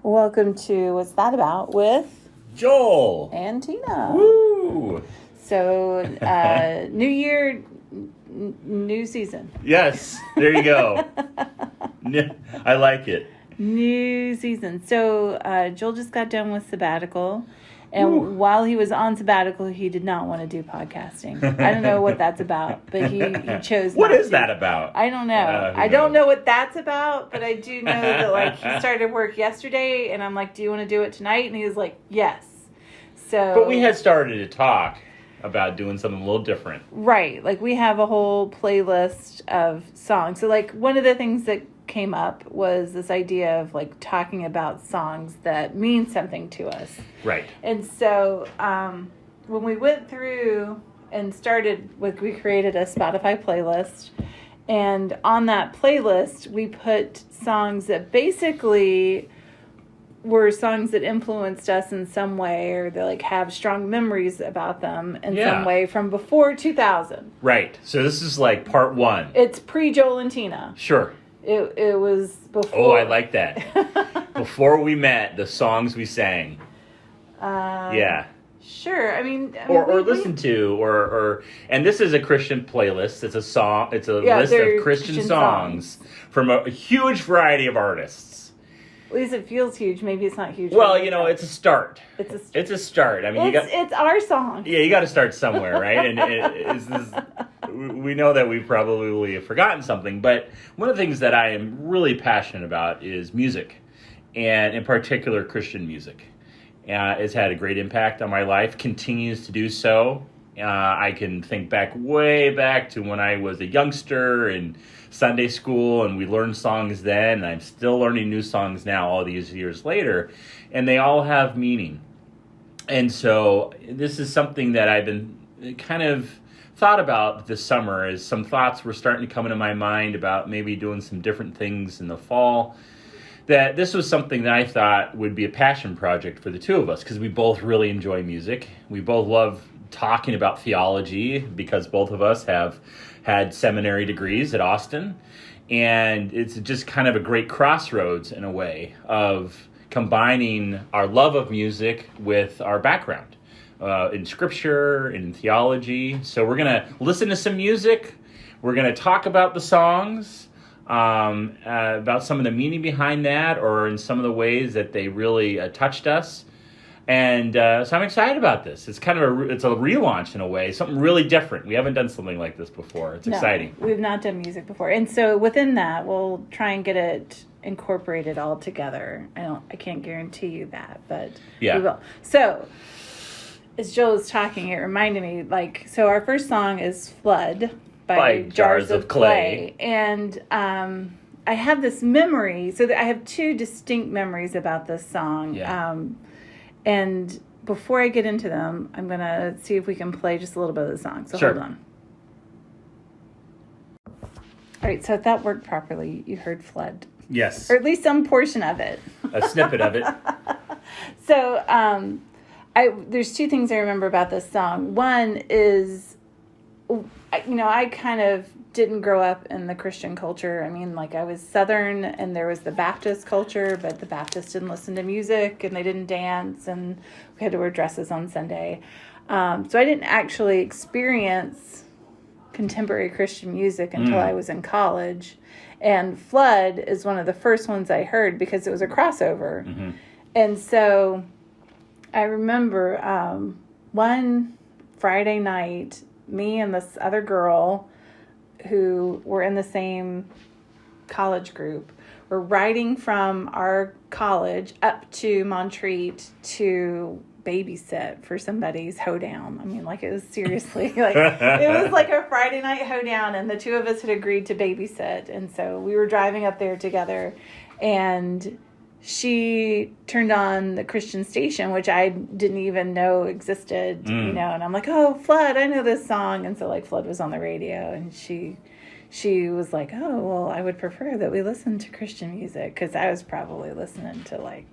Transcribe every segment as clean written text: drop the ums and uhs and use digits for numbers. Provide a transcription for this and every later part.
Welcome to What's That About with Joel and Tina. Woo! So, new year, new season. Yes, there you go. I like it. New season. So, Joel just got done with sabbatical. And while he was on sabbatical, he did not want to do podcasting. I don't know what that's about, but he chose What not is to. that about? I don't know. I don't know what that's about, but I do know that he started work yesterday, and I'm like, do you want to do it tonight? And he was like, yes. So, But we had started to talk about doing something a little different. Right. We have a whole playlist of songs. So one of the things that came up was this idea of talking about songs that mean something to us. Right. And so when we went through and started we created a Spotify playlist, and on that playlist we put songs that basically were songs that influenced us in some way, or they have strong memories about them in some way from before 2000. Right. So this is part one. It's pre-Joel and Tina. Sure. It was before. Oh, I like that. Before we met, the songs we sang. Yeah. Sure. I mean or listen to, or and this is a Christian playlist. It's a song. It's a list of Christian songs from a huge variety of artists. At least it feels huge. Maybe it's not huge. Well, it's a start. It's a start. I mean, it's our song. Yeah, you got to start somewhere, right? And we know that we've probably forgotten something, but one of the things that I am really passionate about is music, and in particular Christian music. It's had a great impact on my life, continues to do so. I can think way back to when I was a youngster in Sunday school, and we learned songs then, and I'm still learning new songs now all these years later, and they all have meaning. And so this is something that I've been kind of thought about this summer, as some thoughts were starting to come into my mind about maybe doing some different things in the fall, that this was something that I thought would be a passion project for the two of us, because we both really enjoy music. We both love talking about theology, because both of us have had seminary degrees at Austin, and it's just kind of a great crossroads in a way of combining our love of music with our background in scripture, in theology. So we're going to listen to some music. We're going to talk about the songs, about some of the meaning behind that, or in some of the ways that they really touched us. And so I'm excited about this. It's kind of it's a relaunch in a way, something really different. We haven't done something like this before. It's exciting. We've not done music before. And so within that, we'll try and get it incorporated all together. I can't guarantee you that, but we will. So as Joel was talking, it reminded me, so our first song is Flood by Jars of Clay. And I have this memory, so that I have two distinct memories about this song. Yeah. And before I get into them, I'm going to see if we can play just a little bit of the song. So sure. Hold on. All right, so if that worked properly, you heard Flood. Yes. Or at least some portion of it. A snippet of it. So there's two things I remember about this song. One is, I kind of didn't grow up in the Christian culture. I mean, I was Southern, and there was the Baptist culture, but the Baptists didn't listen to music, and they didn't dance, and we had to wear dresses on Sunday. So I didn't actually experience contemporary Christian music until I was in college. And Flood is one of the first ones I heard because it was a crossover. Mm-hmm. And so I remember one Friday night, me and this other girl who were in the same college group were riding from our college up to Montreat to babysit for somebody's hoedown. I mean, it was seriously, it was a Friday night hoedown, and the two of us had agreed to babysit. And so we were driving up there together, and she turned on the Christian station, which I didn't even know existed, and I'm like, oh, Flood, I know this song. And so Flood was on the radio, and she was like, oh, well, I would prefer that we listen to Christian music, because I was probably listening to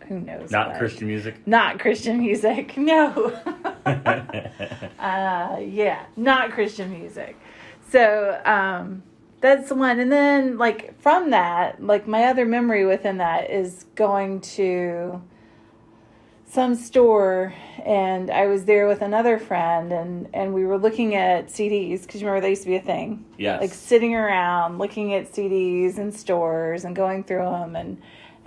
who knows Not what. Christian music? Not Christian music, no. Not Christian music. So That's the one. And then, like, from that, like, my other memory within that is going to some store, and I was there with another friend, and we were looking at CDs, because you remember that used to be a thing. Yes. Like, sitting around looking at CDs in stores and going through them, and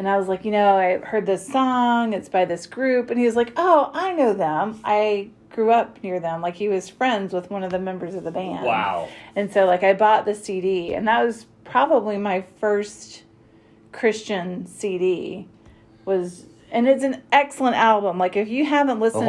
I was like, I heard this song, it's by this group, and he was like, oh, I know them. I grew up near them. Like, he was friends with one of the members of the band. Wow. And so, like, I bought the CD, and that was probably my first Christian CD. And it's an excellent album. Like, if you haven't listened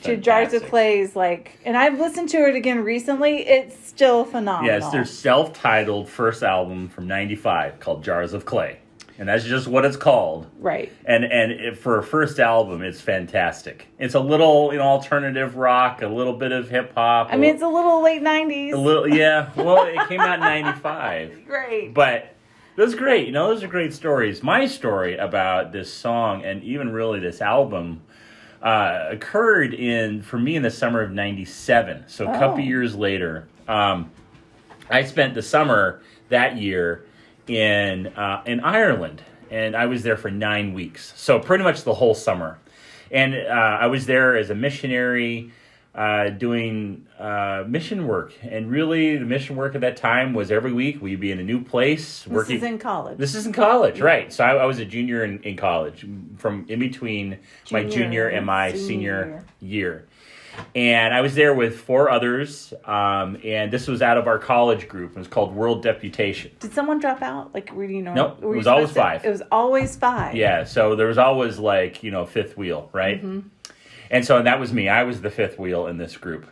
to Jars of Clay's, like, and I've listened to it again recently, it's still phenomenal. Yes, their self-titled first album from '95 called Jars of Clay. And that's just what it's called. Right. And for a first album, it's fantastic. It's a little, alternative rock, a little bit of hip hop. I mean, it's a little late 90s. A little, yeah. Well, it came out in '95. Great. But it was great. Those are great stories. My story about this song and even really this album occurred for me in the summer of '97. So a couple years later, I spent the summer that year in Ireland, and I was there for 9 weeks, so pretty much the whole summer. And I was there as a missionary, doing mission work. And really, the mission work at that time was every week we'd be in a new place. This is in college. This is in college, right. So I was a junior in college, from in between my junior and my senior year. And I was there with 4 others, and this was out of our college group. It was called World Deputation. Did someone drop out? Like, Nope, it was always 5. It was always 5. Yeah, so there was always, like, fifth wheel, right? Mm-hmm. And so that was me. I was the fifth wheel in this group,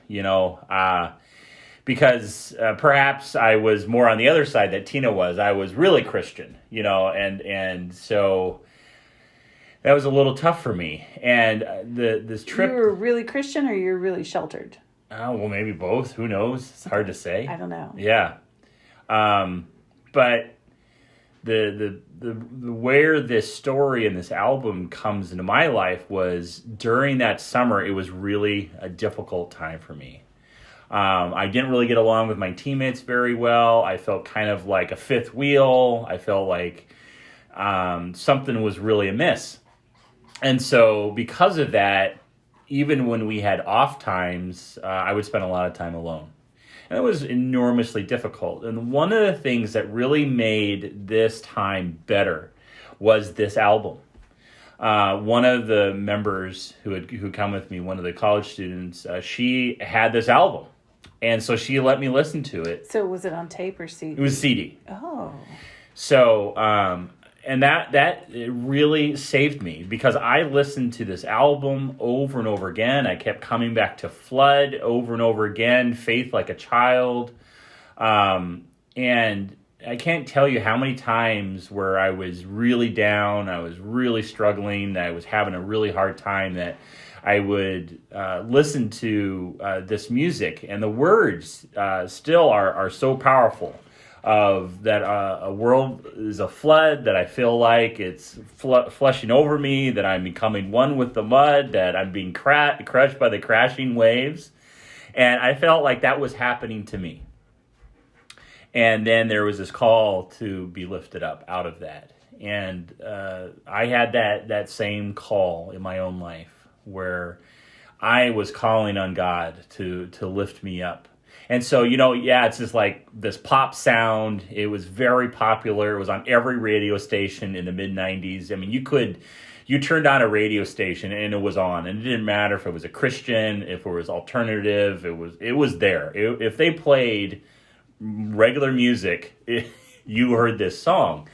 because perhaps I was more on the other side that Tina was. I was really Christian, and so that was a little tough for me. And this trip... You were really Christian, or you were really sheltered? Oh, well, maybe both. Who knows? It's hard to say. I don't know. Yeah. But the where this story and this album comes into my life was during that summer. It was really a difficult time for me. I didn't really get along with my teammates very well. I felt kind of like a fifth wheel. I felt like something was really amiss. And so because of that, even when we had off times, I would spend a lot of time alone. And it was enormously difficult. And one of the things that really made this time better was this album. One of the members who come with me, one of the college students, she had this album. And so she let me listen to it. So was it on tape or CD? It was CD. Oh. So, and that it really saved me, because I listened to this album over and over again. I kept coming back to Flood over and over again, Faith Like a Child. And I can't tell you how many times where I was really down, I was really struggling, I was having a really hard time, that I would listen to this music. And the words still are so powerful. Of that a world is a flood, that I feel like it's flushing over me, that I'm becoming one with the mud, that I'm being crushed by the crashing waves. And I felt like that was happening to me. And then there was this call to be lifted up out of that. And I had that same call in my own life, where I was calling on God to lift me up. And so, it's just like this pop sound. It was very popular. It was on every radio station in the mid-'90s. I mean, you turned on a radio station and it was on. And it didn't matter if it was a Christian, if it was alternative. It was there. If they played regular music, you heard this song.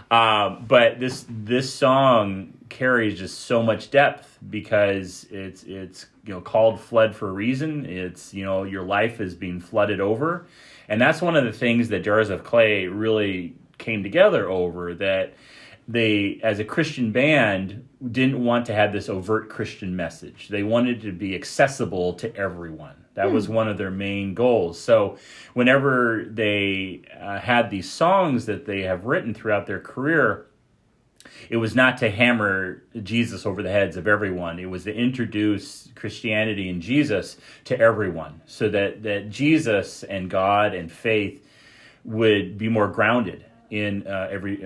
But this song carries just so much depth, because it's called Flood for a reason. It's your life is being flooded over, and that's one of the things that Jars of Clay really came together over. That they, as a Christian band, didn't want to have this overt Christian message. They wanted to be accessible to everyone. That was one of their main goals. So whenever they had these songs that they have written throughout their career, it was not to hammer Jesus over the heads of everyone. It was to introduce Christianity and Jesus to everyone, so that Jesus and God and faith would be more grounded in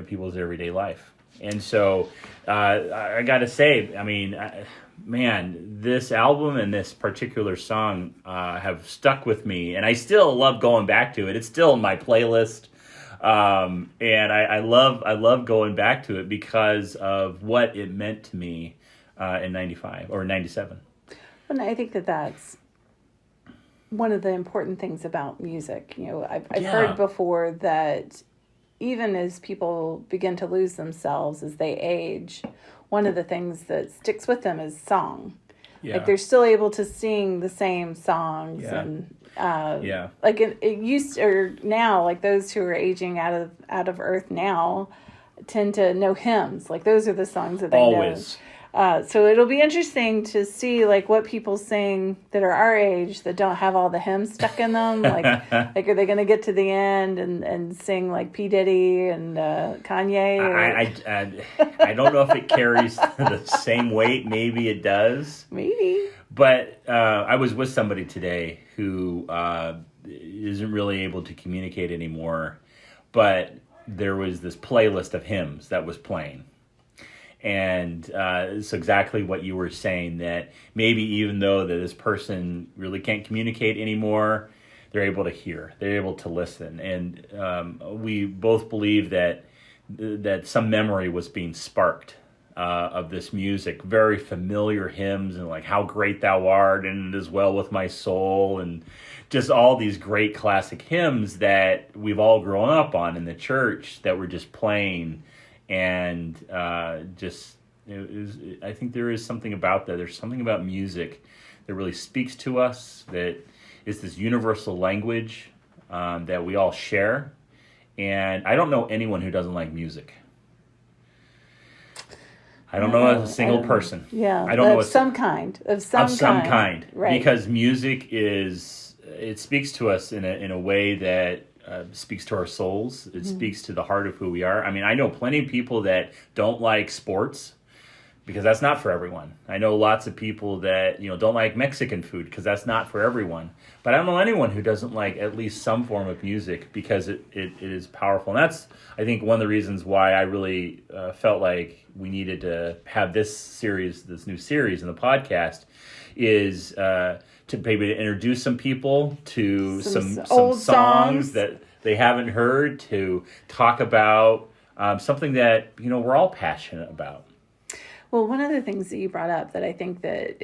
people's everyday life. And so I got to say, I mean, man, this album and this particular song have stuck with me, and I still love going back to it. It's still in my playlist, and I love going back to it because of what it meant to me in '95 or '97. And I think that's one of the important things about music. You know, I've heard before that even as people begin to lose themselves as they age, one of the things that sticks with them is song. Yeah. Like they're still able to sing the same songs, and like it used to, or now, like those who are aging out of earth now tend to know hymns. Like those are the songs that they always know. So it'll be interesting to see like what people sing that are our age that don't have all the hymns stuck in them. Like are they going to get to the end and sing like P. Diddy and Kanye? I don't know if it carries the same weight. Maybe it does. Maybe. But I was with somebody today who isn't really able to communicate anymore. But there was this playlist of hymns that was playing. And it's exactly what you were saying, that maybe even though that this person really can't communicate anymore, they're able to hear, they're able to listen. And we both believe that some memory was being sparked of this music, very familiar hymns, and like How Great Thou Art, and It Is Well With My Soul, and just all these great classic hymns that we've all grown up on in the church that were just playing. And I think there is something about that. There's something about music that really speaks to us, that is this universal language that we all share. And I don't know anyone who doesn't like music. I don't know a single person. Yeah, I don't know of some kind. Right. Because music it speaks to us in a way that speaks to our souls. It speaks to the heart of who we are. I mean, I know plenty of people that don't like sports because that's not for everyone. I know lots of people that don't like Mexican food because that's not for everyone. But I don't know anyone who doesn't like at least some form of music because it is powerful. And that's, I think, one of the reasons why I really felt like we needed to have this new series in the podcast is to maybe introduce some people to some old songs that they haven't heard, to talk about something that we're all passionate about. Well, one of the things that you brought up that I think that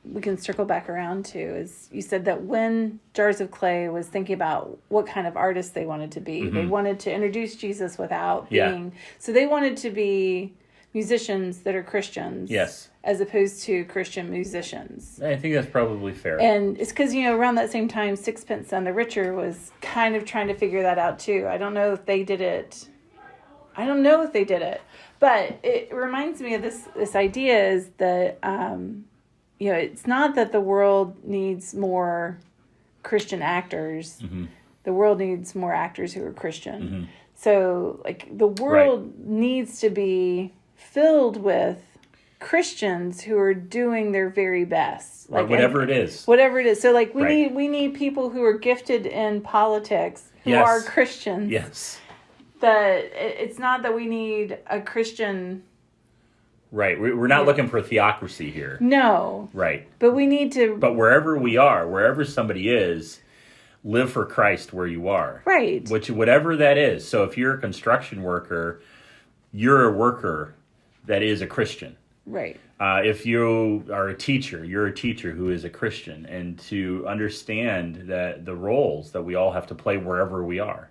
we can circle back around to is you said that when Jars of Clay was thinking about what kind of artists they wanted to be, they wanted to introduce Jesus without being... So they wanted to be musicians that are Christians. Yes. As opposed to Christian musicians. I think that's probably fair. And it's because, around that same time, Sixpence None the Richer was kind of trying to figure that out too. I don't know if they did it. But it reminds me of this idea is that, it's not that the world needs more Christian actors. Mm-hmm. The world needs more actors who are Christian. Mm-hmm. So, like, the world needs to be filled with Christians who are doing their very best, like whatever it is. So like we need people who are gifted in politics who are Christians. Yes. That it's not that we need a Christian. Right. We're not looking for theocracy here. No. Right. But we need to. But wherever we are, wherever somebody is, live for Christ where you are. Right. Whatever that is. So if you're a construction worker, you're a worker that is a Christian. Right. If you are a teacher, you're a teacher who is a Christian, and to understand that the roles that we all have to play wherever we are.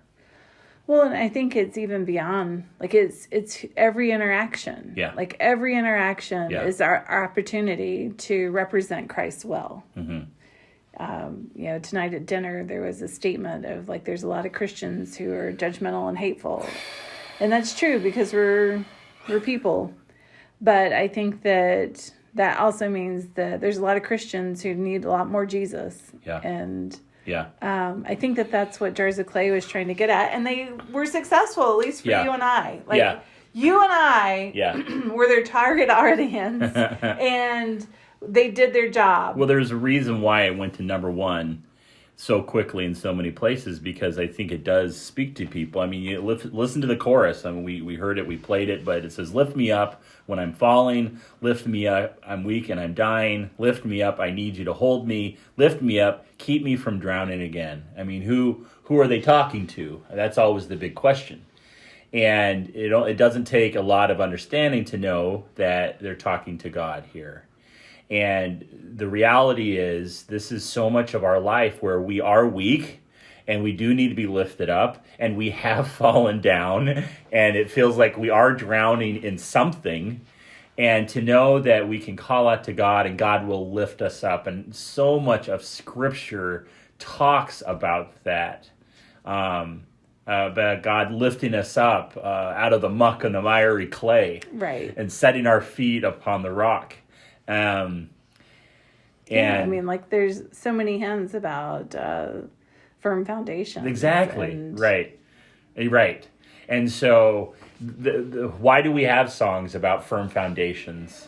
Well, and I think it's even beyond, like it's every interaction. Yeah. Like every interaction is our opportunity to represent Christ well. Mm-hmm. Tonight at dinner, there was a statement of like, there's a lot of Christians who are judgmental and hateful. And that's true because we're people. But I think that also means that there's a lot of Christians who need a lot more Jesus. Yeah. And I think that's what Jars of Clay was trying to get at. And they were successful, at least for you and I. Like, you and I were their target audience. And they did their job. Well, there's a reason why it went to number one so quickly in so many places because I think it does speak to people. I mean, you listen to the chorus. I mean, we heard it, we played it, but it says, "Lift me up when I'm falling. Lift me up, I'm weak and I'm dying. Lift me up, I need you to hold me. Lift me up, keep me from drowning again." I mean, who are they talking to? That's always the big question. And it doesn't take a lot of understanding to know that they're talking to God here. And the reality is, this is so much of our life where we are weak and we do need to be lifted up, and we have fallen down and it feels like we are drowning in something. And to know that we can call out to God and God will lift us up. And so much of Scripture talks about that. About God lifting us up out of the muck and the miry clay. Right. And setting our feet upon the rock. Yeah, I mean, like, there's so many hymns about firm foundations. Exactly. Right. And so, why do we have songs about firm foundations?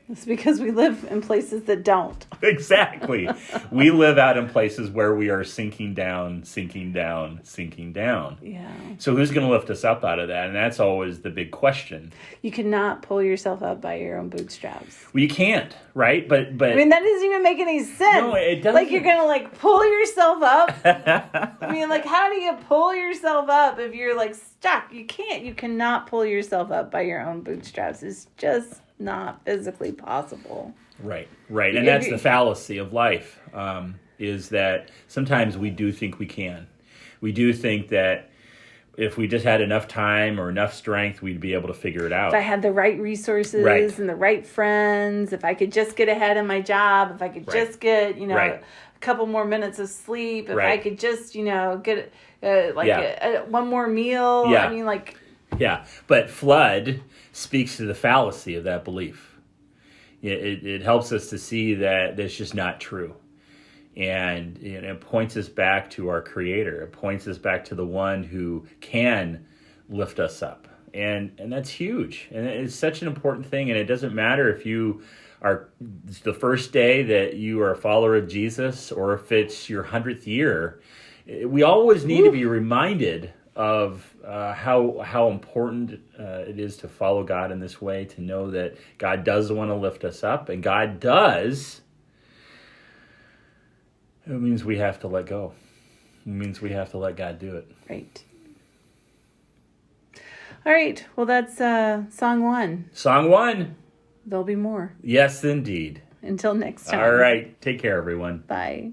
It's because we live in places that don't. Exactly. We live out in places where we are sinking down, sinking down, sinking down. Yeah. So who's going to lift us up out of that? And that's always the big question. You cannot pull yourself up by your own bootstraps. Well, you can't, right? But I mean, that doesn't even make any sense. No, it doesn't. Like, you're going to, like, pull yourself up? I mean, like, how do you pull yourself up if you're, like, stuck? You can't. You cannot pull yourself up by your own bootstraps. It's just not physically possible. Right. And that's the fallacy of life, is that sometimes we do think we can. We do think that if we just had enough time or enough strength, we'd be able to figure it out. If I had the right resources and the right friends, if I could just get ahead in my job, if I could just get, a couple more minutes of sleep, if I could just, get one more meal. Yeah. I mean, like... Yeah, but flood speaks to the fallacy of that belief. It helps us to see that that's just not true. And it points us back to our Creator. It points us back to the one who can lift us up. And that's huge. And it's such an important thing. And it doesn't matter if you are it's the first day that you are a follower of Jesus or if it's your 100th year. We always need to be reminded of how important it is to follow God in this way, to know that God does want to lift us up, and God does. It means we have to let go. It means we have to let God do it. Right. All right. Well, that's song 1. Song 1. There'll be more. Yes, indeed. Until next time. All right. Take care, everyone. Bye.